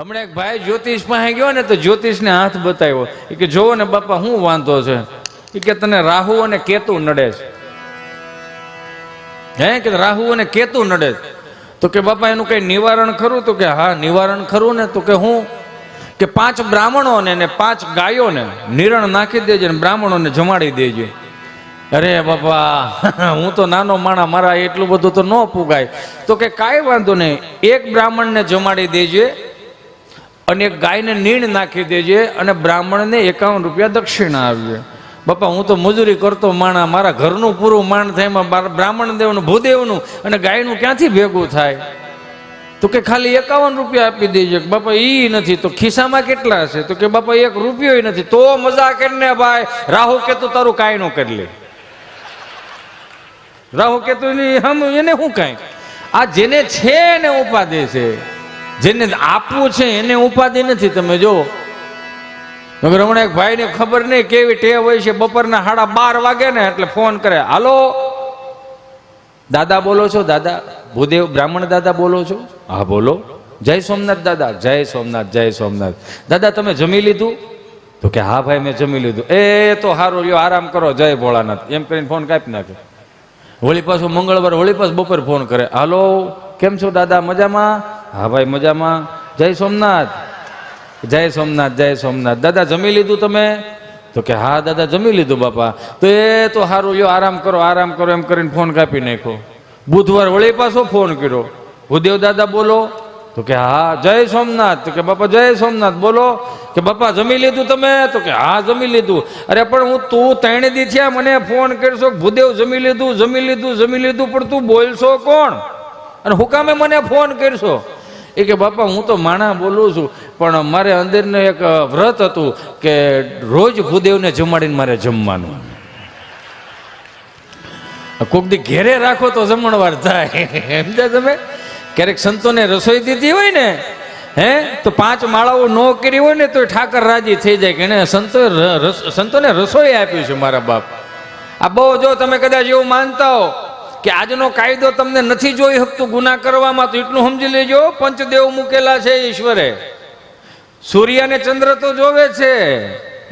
હમણાં એક ભાઈ જ્યોતિષ પાસે ગયો ને તો જ્યોતિષને હાથ બતાવ્યો કે જોવો ને બાપા શું વાંધો છે કે તને રાહુ અને કેતુ નડે છે કે રાહુ અને કેતુ નડે છે તો કે બાપા એનું કઈ નિવારણ ખરું તો કે હા નિવારણ ખરું ને તો કે હું કે 5 બ્રાહ્મણોને ને 5 ગાયોને નિરણ નાખી દેજે ને બ્રાહ્મણોને જમાડી દેજે. અરે બાપા હું તો નાનો માણા મારા એટલું બધું તો ન પુગાય. તો કે કાંઈ વાંધો નહીં, એક બ્રાહ્મણને જમાડી દેજે અને એક ગાયને નીણ નાખી દેજે અને બ્રાહ્મણને 51 રૂપિયા દક્ષિણા આપજે. બાપા હું તો મજૂરી કરતો માણા, મારા ઘરનું પૂરું માંડ થાય, એમાં બ્રાહ્મણ દેવનું ભૂદેવનું અને ગાયનું ક્યાંથી ભેગું થાય? તો કે ખાલી 51 રૂપિયા આપી દેજે. બાપા ઈ નથી તો ખિસ્સામાં કેટલા હશે? તો કે બાપા 1 રૂપિયો નથી. તો મજા કરીને ભાઈ રાહુ કેતુ તારું કાંઈ નો કરી લે. રાહુ કેતુ હમ એને શું કાંઈ, આ જેને છે એને ઉપાધિ છે, જેને આપવું છે એને ઉપાધિ નથી. તમે જો હમણાં એક ભાઈને ખબર નહીં કેવી ટેવ હોય છે, બપોરના 12:30 વાગે ને એટલે ફોન કરે, હાલો દાદા બોલો છો? દાદા ભૂદેવ બ્રાહ્મણ દાદા બોલો છો? હા બોલો. જય સોમનાથ દાદા. જય સોમનાથ. જય સોમનાથ. દાદા તમે જમી લીધું? તો કે હા ભાઈ મેં જમી લીધું. એ તો સારું લ્યો આરામ કરો, જય ભોળાનાથ એમ કરીને ફોન કાપી નાખે. વળી પાછું મંગળવાર વળી પાછું બપોર ફોન કરે, હાલો કેમ છો દાદા? મજામાં? હા ભાઈ મજામાં. જય સોમનાથ. જય સોમનાથ. જય સોમનાથ. દાદા જમી લીધું તમે? તો કે હા દાદા જમી લીધું બાપા. તો એ તો સારું લ્યો આરામ કરો, આરામ કરો એમ કરીને ફોન કાપી નાખ્યો. બુધવાર વળી પાછો ફોન કર્યો, ભૂદેવ દાદા બોલો? તો કે હા. જય સોમનાથ. તો કે બાપા જય સોમનાથ બોલો? કે બાપા જમી લીધું તમે? તો કે હા જમી લીધું. અરે પણ હું તું 3 દી થયા મને ફોન કરશો ભૂદેવ જમી લીધું જમી લીધું જમી લીધું, પણ તું બોલશો કોણ અને હું કામે મને ફોન કરશો? એ કે બાપા હું તો માણા બોલું છું, પણ મારે અંદરનું એક વ્રત હતું કે રોજ ભૂદેવને જમાડીને મારે જમવાનું. કોક દી ઘેરે રાખો તો જમણવાર થાય. સમજ્યા તમે? ક્યારેક સંતોને રસોઈ દીધી હોય ને તો 5 માળાઓ ન કરી હોય ને તો ઠાકર રાજી થઈ જાય કે એને સંતોને રસોઈ આપી છે મારા બાપ. આ બહુ જો તમે કદાચ એવું માનતા હો કે આજનો કાયદો તમને નથી જોઈ શકતું ગુના કરવામાં, તો એટલું સમજી લેજો પંચદેવ મૂકેલા છે ઈશ્વરે. સૂર્ય અને ચંદ્ર તો જોવે છે,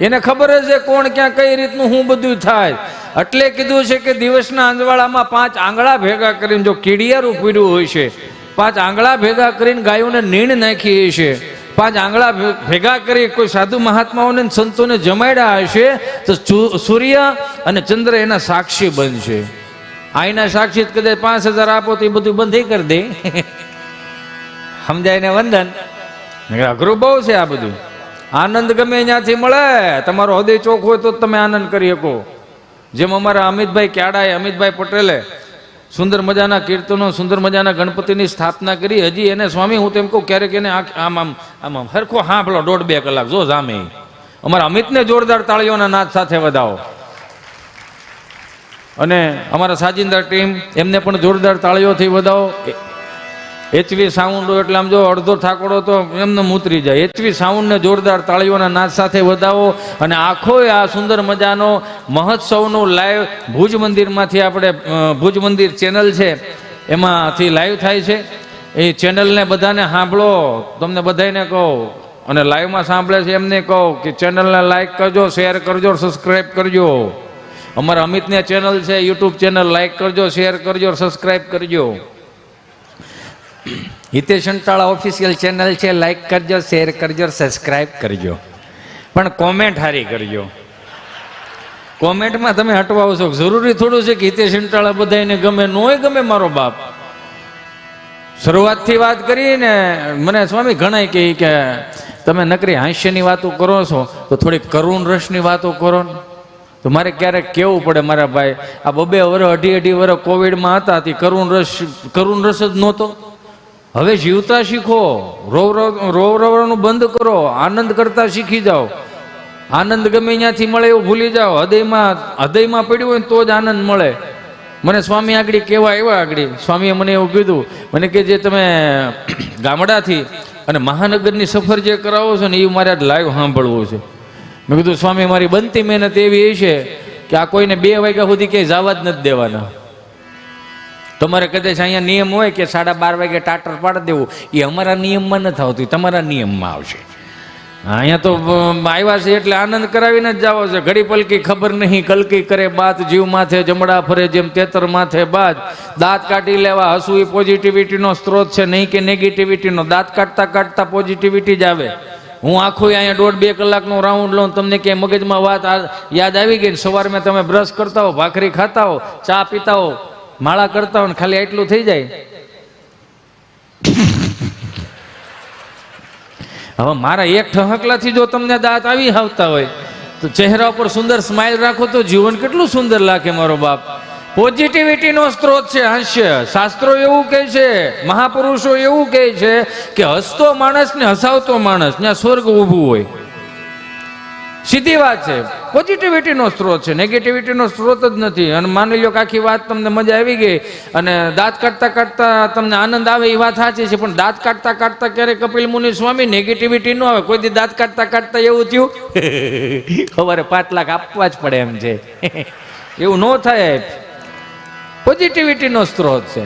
એને ખબર જ છે કોણ ક્યાં કઈ રીતનું શું બધું થાય. એટલે કીધું છે કે દિવસના અંજવાળામાં 5 આંગળા ભેગા કરીને જો કીડિયારું પીડ્યું હોય છે, 5 આંગળા ભેગા કરીને ગાયોને નીણ નાખી હશે, 5 આંગળા ભેગા કરી કોઈ સાધુ મહાત્માઓને સંતોને જમાડ્યા હશે, તો સૂર્ય અને ચંદ્ર એના સાક્ષી બનશે. આઈના સાક્ષી કદાચ 5000 આપો તો એ બધું બંધ કરી દે. સમજાય ને વંદન? અઘરું બહુ છે આ બધું. આનંદ ગમે ત્યાંથી મળે, તમારો હૃદય ચોખ્ખો હોય તો તમે આનંદ કરી શકો. જેમ અમારા અમિતભાઈ ક્યાડાએ, અમિતભાઈ પટેલે સુંદર મજાના કીર્તનો, સુંદર મજાના ગણપતિની સ્થાપના કરી. હજી એને સ્વામી હું તેમ કહું ક્યારેક એને આમ આમ આમ આમ હરખો હાંભળો 1.5-2 કલાક જો જામે. અમારા અમિતને જોરદાર તાળીઓના નાદ સાથે વધાવો. અને અમારા સાજિંદા ટીમ એમને પણ જોરદાર તાળીઓથી વધાવો. એચવી સાઉન્ડ એટલે આમ જો અડધો થાકોડો તો એમને ઉતરી જાય. એચવી સાઉન્ડને જોરદાર તાળીઓના નાદ સાથે વધાવો. અને આખો આ સુંદર મજાનો મહોત્સવનું લાઈવ ભુજ મંદિરમાંથી આપણે ભુજ મંદિર ચેનલ છે એમાંથી લાઈવ થાય છે. એ ચેનલને બધાને સાંભળો, તમને બધાને કહો, અને લાઈવમાં સાંભળે છે એમને કહો કે ચેનલને લાઈક કરજો, શેર કરજો, સબસ્ક્રાઈબ કરજો. અમારા અમિતને ચેનલ છે યુટ્યુબ ચેનલ, લાઈક કરજો, શેર કરજો, સબસ્ક્રાઈબ કરજો. હિતેશ અંટાળા ઓફિશિયલ ચેનલ છે, લાઈક કરજો, શેર કરજો, સબસ્ક્રાઈબ કરજો, પણ કોમેન્ટ હારી કરજો. કોમેન્ટમાં તમે હટવાઓ છો. જરૂરી થોડું છે કે હિતેશ અંટાળા બધાને ગમે, નોય ગમે મારો બાપ. શરૂઆતથી વાત કરીને મને સ્વામી ઘણા કહે કે તમે નકરી હાસ્યની વાતો કરો છો તો થોડી કરુણ રસની વાતો કરો ને. તો મારે ક્યારેક કેવું પડે મારા ભાઈ, આ 2 વર્ષ 2.5 વર્ષ કોવિડમાં હતા તે કરુણ રસ જ નહોતો. હવે જીવતા શીખો, રોવવાનું બંધ કરો, આનંદ કરતા શીખી જાઓ. આનંદ ગમે ત્યાંથી મળે એવું ભૂલી જાઓ. હૃદયમાં પડ્યું હોય તો જ આનંદ મળે. મને સ્વામી આગળ કેવા આવ્યા, આગળ સ્વામીએ મને એવું કીધું, મને કે જે તમે ગામડાથી અને મહાનગરની સફર જે કરાવો છો ને એ મારે લાઈવ સાંભળવું છે. મેં કીધું સ્વામી મારી બનતી મહેનત એવી છે કે આ કોઈને 2 વાગ્યા સુધી ક્યાંય જવા જ નથી દેવાના. તમારે કદાચ અહીંયા નિયમ હોય કે 12:30 વાગે ટાટર પાડી દેવું, એ અમારા નિયમમાં નથી આવતું, તમારા નિયમમાં આવશે. અહીંયા તો આવ્યા છે એટલે આનંદ કરાવીને જ જાવો છે. ઘડી પલકી ખબર નહીં કલકી કરે બાત, જીવ માથે જમડા ફરે જેમ તેતર માથે બાજ. દાંત કાઢી લેવા, હસવું એ પોઝિટિવિટીનો સ્ત્રોત છે, નહીં કે નેગેટિવિટીનો. દાંત કાઢતા કાઢતા પોઝિટિવિટી જ આવે. હું આખું અહીંયા 1.5-2 કલાકનો રાઉન્ડ લઉં, તમને ક્યાંય મગજમાં વાત યાદ આવી ગઈ ને સવારમાં તમે બ્રશ કરતા હો, ભાખરી ખાતા હો, ચા પીતા હો, માળા કરતા હો ને ખાલી એટલું થઈ જાય. હવે મારા એક ઠહકલાથી જો તમને દાંત આવી આવતા હોય તો ચહેરા ઉપર સુંદર સ્માઇલ રાખો તો જીવન કેટલું સુંદર લાગે મારો બાપ. પોઝિટિવિટીનો સ્ત્રોત છે હાસ્ય. શાસ્ત્રો એવું કહે છે, મહાપુરુષો એવું કહે છે કે હસતો માણસ ને હસાવતો માણસ ત્યાં સ્વર્ગ ઊભું હોય. સીધી વાત છે. પોઝિટિવિટીનો સ્ત્રોત છે, નેગેટિવિટીનો સ્ત્રોત જ નથી. અને માની લો કે આખી વાત તમને મજા આવી ગઈ અને દાંત કાઢતા કાઢતા તમને આનંદ આવે, એ વાત સાચી છે, પણ દાંત કાઢતા કાઢતા ક્યારે કપિલ મુનિ સ્વામી નેગેટિવિટી ન આવે. કોઈ દી દાંત કાઢતા કાઢતા એવું થયું સવારે 5 લાખ આપવા જ પડે એમ છે, એવું ન થાય. પોઝિટિવિટીનો સ્ત્રોત છે.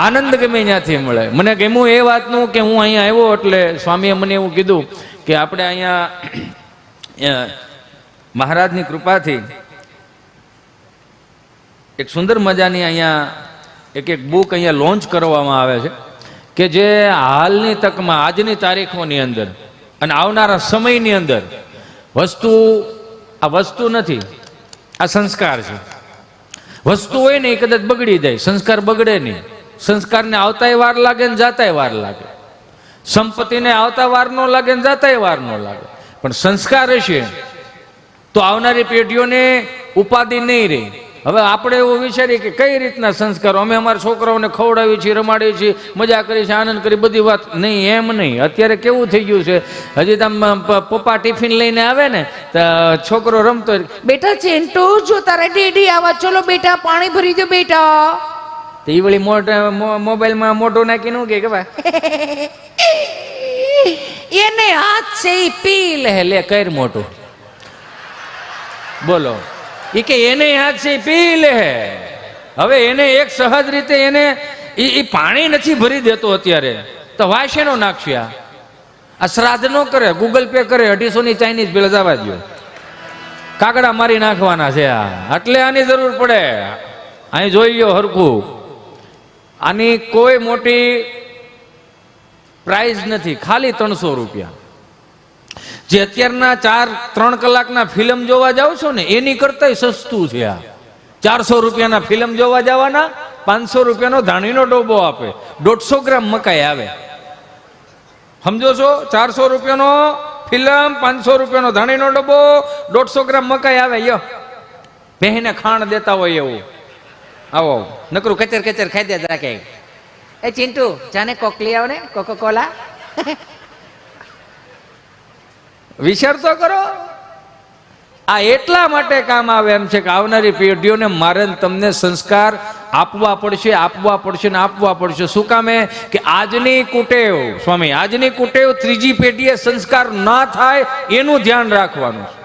આનંદ ગમે ત્યાંથી મળે. મને ગમ્યું એ વાતનું કે હું અહીંયા આવ્યો એટલે સ્વામીએ મને એવું કીધું કે આપણે અહીંયા મહારાજની કૃપાથી એક સુંદર મજાની અહીંયા એક બુક અહીંયા લોન્ચ કરવામાં આવે છે કે જે હાલની તકમાં આજની તારીખોની અંદર અને આવનારા સમયની અંદર આ વસ્તુ નથી, આ સંસ્કાર છે. વસ્તુ હોય ને એ કદાચ બગડી જાય, સંસ્કાર બગડે નહીં. સંસ્કારને આવતાય વાર લાગે ને જાતાય વાર લાગે. સંપત્તિને આવતા વાર ન લાગે ને જાતાય વાર ન લાગે. પણ સંસ્કાર હશે તો આવનારી પેઢીઓને ઉપાધિ નહીં રહે. હવે આપણે એવું વિચારીએ કે કઈ રીતના સંસ્કારો, અમે અમારા છોકરાઓને ખવડાવીએ છીએ, રમાડીએ છીએ, મજા કરીએ છીએ, આનંદ કરી, બધી વાત નહીં. એમ નહીં. અત્યારે કેવું થઈ ગયું છે, હજી તમે પપ્પા ટિફિન લઈને આવે ને તો છોકરો રમતો, બેટા ચેન્ટુ જો તારા ડેડી આવા, ચલો બેટા પાણી ભરી દો બેટા. તો એ વળી મોબાઈલમાં મોઢું નાખીને કે ભાઈ એને હાથ છે એ પી લે કર મોટું. બોલો, એ કે એને હાથ છે પી લે. હવે એને એક સહજ રીતે એને એ પાણી નથી ભરી દેતો અત્યારે, તો વાસેનો નાખશે. આ શ્રાદ્ધ નો કરે, ગૂગલ પે કરે, 250 ની ચાઇનીઝ બિલ જવા દો, કાગડા મારી નાખવાના છે. એટલે આની જરૂર પડે. અહીં જોઈ લો હરખું, આની કોઈ મોટી પ્રાઇઝ નથી, ખાલી 300 રૂપિયા. જે અત્યારના 3 કલાકના ફિલ્મ જોવા જાવ છો ને એની કરતા સસ્તું છે. આ 400 રૂપિયાના ફિલ્મ જોવા જવાના, 500 રૂપિયાનો ધાણીનો ડોબો આપે, 150 ગ્રામ મકાઈ આવે. સમજો છો? 400 રૂપિયાનો ફિલ્મ, 500 રૂપિયાનો ધાણીનો ડબ્બો, 150 ગ્રામ મકાઈ આવે. યો બહેને ખાણ દેતા હોય એવું. આવો નકરું કચર કચર ખાઈ દે રાખે. એ ચિંટુ જાને કોક લઈ આવો ને, કોકો કોલા. વિચાર તો કરો. આ એટલા માટે કામ આવે એમ છે કે આવનારી પેઢીઓને મારે તમને સંસ્કાર આપવા પડશે, આપવા પડશે ને આપવા પડશે. શું કામે? કે આજની કુટેવ, સ્વામી, આજની કુટેવ ત્રીજી પેઢીએ સંસ્કાર ના થાય એનું ધ્યાન રાખવાનું છે.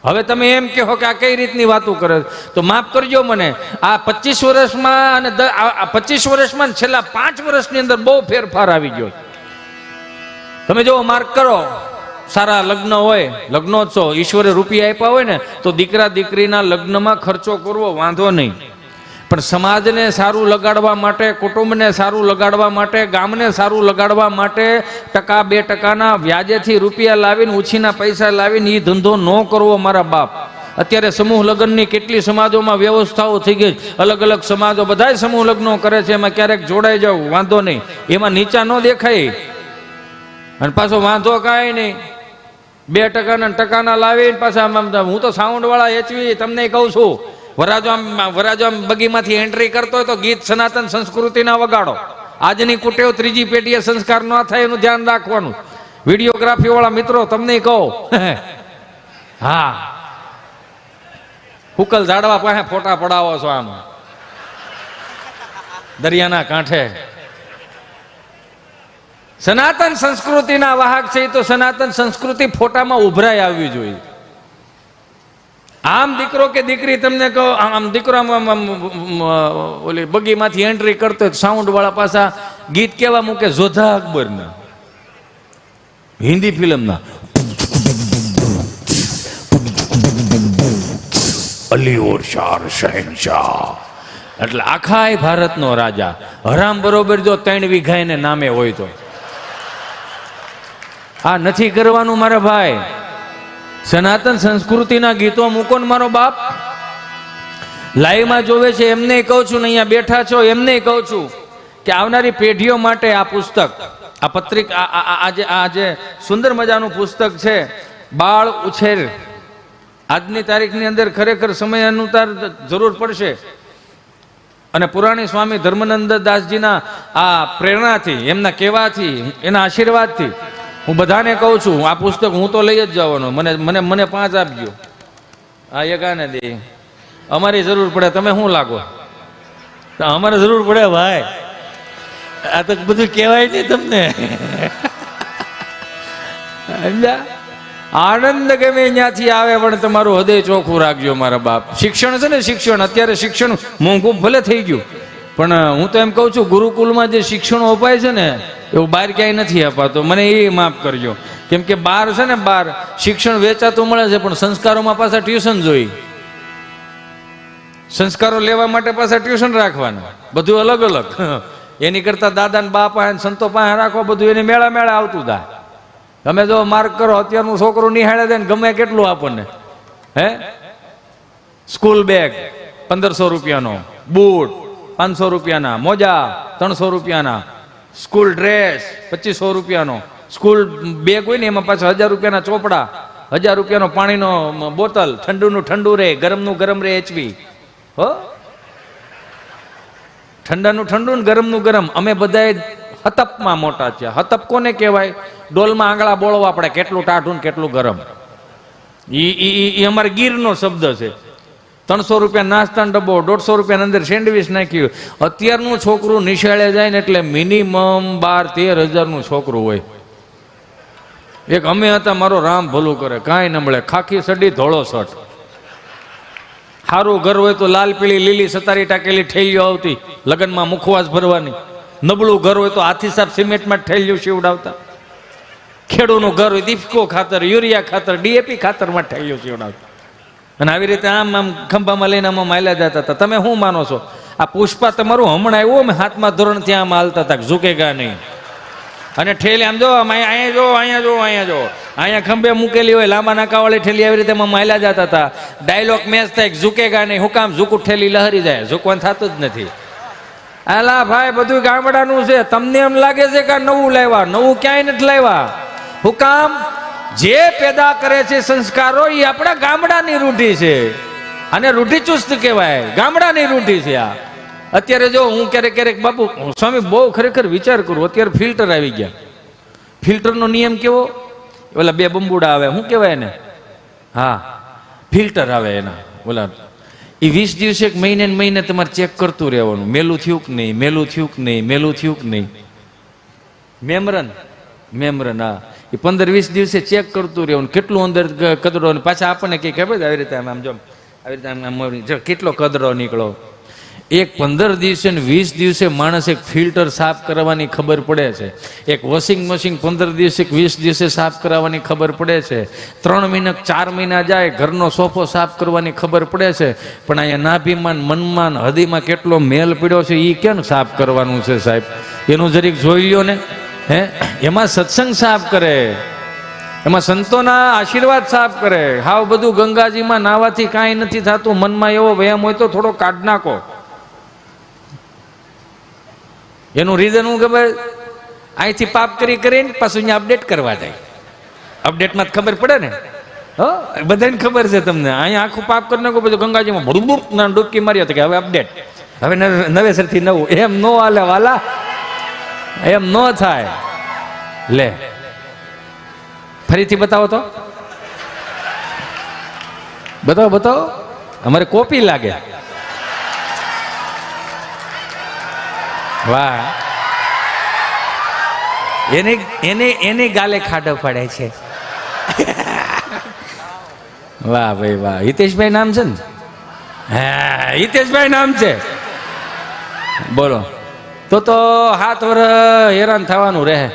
હવે તમે એમ કહો કે આ કઈ રીતની વાતો કરે, તો માફ કરજો મને. આ 25 વર્ષમાં અને 25 વર્ષમાં છેલ્લા 5 વર્ષની અંદર બહુ ફેરફાર આવી ગયો. તમે જો માર્ક કરો, સારા લગ્ન હોય, લગ્નોત્સવ, ઈશ્વરે રૂપિયા આપ્યા હોય ને તો દીકરા દીકરીના લગ્નમાં ખર્ચો કરવો વાંધો નહીં. પણ સમાજને સારું લગાડવા માટે, કુટુંબને સારું લગાડવા માટે, ગામને સારું લગાડવા માટે 1-2% વ્યાજેથી રૂપિયા લાવીને, ઉછીના પૈસા લાવીને એ ધંધો ન કરવો મારા બાપ. અત્યારે સમૂહ લગ્નની કેટલી સમાજોમાં વ્યવસ્થાઓ થઈ ગઈ. અલગ અલગ સમાજો બધાય સમૂહ લગ્નો કરે છે. એમાં ક્યારેક જોડાઈ જાવ વાંધો નહીં, એમાં નીચા ન દેખાય. અને પાછો વાંધો કાંઈ નહીં, 2% ટકાના લાવીને પાછા. હું તો સાઉન્ડ વાળા એચવી તમને કહું છું, વરાજો આમ બગીમાંથી એન્ટ્રી કરતો હોય તો ગીત સનાતન સંસ્કૃતિના વગાડો. આજની કુટેવ ત્રીજી પેઢીએ સંસ્કાર ન થાય એનું ધ્યાન રાખવાનું. વિડીયોગ્રાફી વાળા મિત્રો તમને કહો, હા હુકલ ઝાડવા પાસે ફોટા પડાવો છો આમ દરિયાના કાંઠે. સનાતન સંસ્કૃતિના વાહક છે તો સનાતન સંસ્કૃતિ ફોટામાં ઉભરાઈ આવવી જોઈએ. આમ દીકરો કે દીકરી તમને કહો, આમ દીકરો ઓલી બગીમાંથી એન્ટ્રી કરતો સાઉન્ડ વાળા પાછા ગીત કેવા મૂકે, જોધા અકબરના હિન્દી ફિલ્મના, અલી ઓર શાર શહેનશાહ, એટલે આખા ભારતનો રાજા. હરામ બરોબર જો 3 વીઘા એને નામે હોય તો આ નથી કરવાનું મારા ભાઈ. સનાતન સંસ્કૃતિના ગીતો મૂકો ને મારો બાપ. લાઈવમાં જોવે છે એમને કહું છું ને, અહીંયા બેઠા છો એમને કહું છું કે આવનારી પેઢીઓ માટે આ પુસ્તક, આ પત્રિકા, આ જે સુંદર મજાનું પુસ્તક છે બાળ ઉછેર, આજની તારીખની અંદર ખરેખર સમય અનુસાર જરૂર પડશે. અને પુરાણી સ્વામી ધર્મનંદ દાસજીના આ પ્રેરણાથી, એમના કહેવાથી, એના આશીર્વાદથી હું બધાને કહું છું આ પુસ્તક હું તો લઈ જ જવાનો. મને 5 આપજો. આ એકાને દે, અમારી જરૂર પડે. તમે શું લાગો? અમારે જરૂર પડે ભાઈ. આ તો બધું કહેવાય નહીં તમને. આનંદ ગમે ત્યાંથી આવે પણ તમારું હૃદય ચોખ્ખું રાખજો મારા બાપ. શિક્ષણ છે ને, શિક્ષણ અત્યારે શિક્ષણ મોંઘું ભલે થઈ ગયું, પણ હું તો એમ કહું છું ગુરુકુલમાં જે શિક્ષણો અપાય છે ને એવું બહાર ક્યાંય નથી અપાતો. મને એ માફ કરજો, કેમ કે બહાર છે ને, બહાર શિક્ષણ વેચાતું મળે છે પણ સંસ્કારોમાં પાછા ટ્યુશન જોઈ. સંસ્કારો લેવા માટે પાછા ટ્યુશન રાખવાના, બધું અલગ અલગ. એની કરતા દાદા ને બાપા સંતો પાસે રાખો, બધું એની મેળા મેળા આવતું થાય. તમે જો માર્ક કરો, અત્યારનું છોકરું નિહાળે દે ને ગમે કેટલું આપણને. હે સ્કૂલ બેગ 1500 રૂપિયાનો, બૂટ 500 રૂપિયાના, મોજા 300 રૂપિયાના, સ્કૂલ ડ્રેસ 2500 રૂપિયાનો, સ્કૂલ બેગ હોય ને એમાં પાછા 1000 રૂપિયાના ચોપડા, 1000 રૂપિયાનો પાણીનો બોટલ, ઠંડુનું ઠંડુ રહે, ગરમનું ગરમ રહે એચવી. હો, ઠંડાનું ઠંડુ ને ગરમનું ગરમ. અમે બધાએ હતપમાં મોટા છે. હતપ કોને કહેવાય? ડોલમાં આંગળા બોળવા પડે, કેટલું ટાઢું ને કેટલું ગરમ. એ અમારે ગીરનો શબ્દ છે. 300 રૂપિયા નાસ્તાનો ડબ્બો, 150 રૂપિયા અંદર સેન્ડવિચ નાખ્યું. અત્યારનું છોકરું નિશાળે જાય ને એટલે મિનિમમ 12-13 હજારનું છોકરું હોય. એક અમે હતા, મારો રામ ભલું કરે, કાંઈ ન મળે, ખાખી સડી ધોળો શર્ટ. સારું ઘર હોય તો લાલ પીળી લીલી સતારી ટાકેલી ઠેલીઓ આવતી લગ્નમાં મુખવાસ ભરવાની. નબળું ઘર હોય તો હાથી સાહેબ સિમેન્ટમાં ઠેલીઓ સીવડાવતા. ખેડૂતનું ઘર હોય દીપકો ખાતર, યુરિયા ખાતર, ડીએપી ખાતરમાં ઠેલીઓ સીવડાવતા. અને આવી રીતે આમ આમ ખંભામાં લઈને આમાં માયલા જતા હતા. તમે શું માનો છો? આ પુષ્પા તમારું હમણાં આવ્યું, અમે 7મા ધોરણ ત્યાં આમ હાલતા હતા, ઝૂકેગા નહીં. અને ઠેલી આમ જો, અહીંયા જો, અહીંયા જો, અહીંયા જો, અહીંયા ખંભે મૂકેલી હોય લાંબા નાકાવાળી ઠેલી, આવી રીતે માયલા જતા હતા. ડાયલોગ મેચ થાય, ઝૂકેગા નહીં. હું કામ? ઝૂકું ઠેલી લહરી જાય, ઝૂકવાનું થતું જ નથી. અલા ભાઈ, બધું ગામડાનું છે. તમને એમ લાગે છે કે નવું લાવ્યા? નવું ક્યાંય નથી લાવ્યા. હું કામ? જે પેદા કરે છે સંસ્કારો એ આપણા ગામડાની રૂઢી છે. અને રૂઢિચુસ્ત કહેવાય, ગામડાની રૂઢી છે આ. અત્યારે જો હું ક્યારેક ક્યારેક બાપુ સ્વામી બહુ ખરેખર વિચાર કરું. અત્યારે ફિલ્ટર આવી ગયા. ફિલ્ટરનો નિયમ કેવો? ઓલા 2 બંબુડા આવે, શું કહેવાય એને? હા, ફિલ્ટર આવે એના. ઓલા એ 20 દિવસે, એક મહિને ને મહિને તમારે ચેક કરતું રહેવાનું, મેલું થયું કે નહીં, મેલું થયું કે નહીં, મેલું થયું કે નહીં. મેમરન હા, એ 15-20 દિવસે ચેક કરતું રહેવાનું, કેટલું અંદર કદડો. પાછા આપણને કંઈ ખબર આવી રીતે આમ જો, આવી રીતે આમ કેટલો કદડો નીકળો. એક 15 દિવસે ને 20 દિવસે માણસ એક ફિલ્ટર સાફ કરવાની ખબર પડે છે. એક વોશિંગ મશીન 15 દિવસે 20 દિવસે સાફ કરાવવાની ખબર પડે છે. 3 મહિના 4 મહિના જાય, ઘરનો સોફો સાફ કરવાની ખબર પડે છે. પણ અહીંયા નાભીમાં, મનમાં, હૃદયમાં કેટલો મેલ પડ્યો છે એ કેમ સાફ કરવાનું છે સાહેબ? એનું જરીક જોઈ લ્યો ને. હે, એમાં સત્સંગ સાફ કરે, એમાં સંતોના આશીર્વાદ સાફ કરે. હાવ બધું ગંગાજીમાં નાવાથી કાંઈ નથી થતું. મનમાં એવો વહેમ હોય તો થોડો કાઢ નાખો. એનું રીઝન હું ખબર? અહીંથી પાપ કરીને પાછું અહીંયા અપડેટ કરવા જાય. અપડેટમાં ખબર પડે ને. હો, બધાને ખબર છે તમને. અહીંયા આખું પાપ કરી નાખો, પછી ગંગાજીમાં ભડુબુક ના ડૂબકી મારી હતી કે હવે અપડેટ, હવે નવેસરથી નવું. એમ નો હાલે વાલા, એમ નો થાય. લે ફરીથી બતાવો તો, બતાવો. અમારે કોપી લાગે. વાહ, એને ગાલે ખાડો પડે છે. વાહ ભાઈ વાહ, હિતેશભાઈ નામ છે ને? હા, હિતેશભાઈ નામ છે. બોલો, તો 7 વર્ષ હેરાન થવાનું રહે.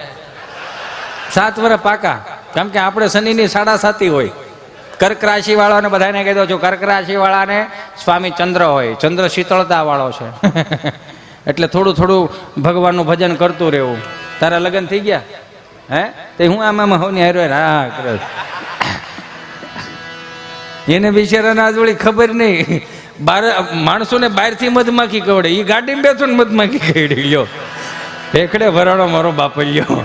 7 વર્ષ પાકા, કેમ કે આપણે શનિની 7.5 હોય. કર્ક રાશિ વાળાને બધાને કહી દઉં છું, કર્ક રાશિ વાળાને સ્વામી ચંદ્ર હોય, ચંદ્ર શીતળતા વાળો છે. એટલે થોડું થોડું ભગવાનનું ભજન કરતું રહેવું. તારા લગ્ન થઈ ગયા? હે તે હું આમાં હોની હારો હા કરે. એને બિચારાને આજ વળી ખબર નહીં, બાર માણસોને બહારથી મધમાખી કવડે, એ ગાડીમાં બેઠો ને મધમાખી કવડી લ્યો. એકડે ભરાણો મારો બાપલ્યો.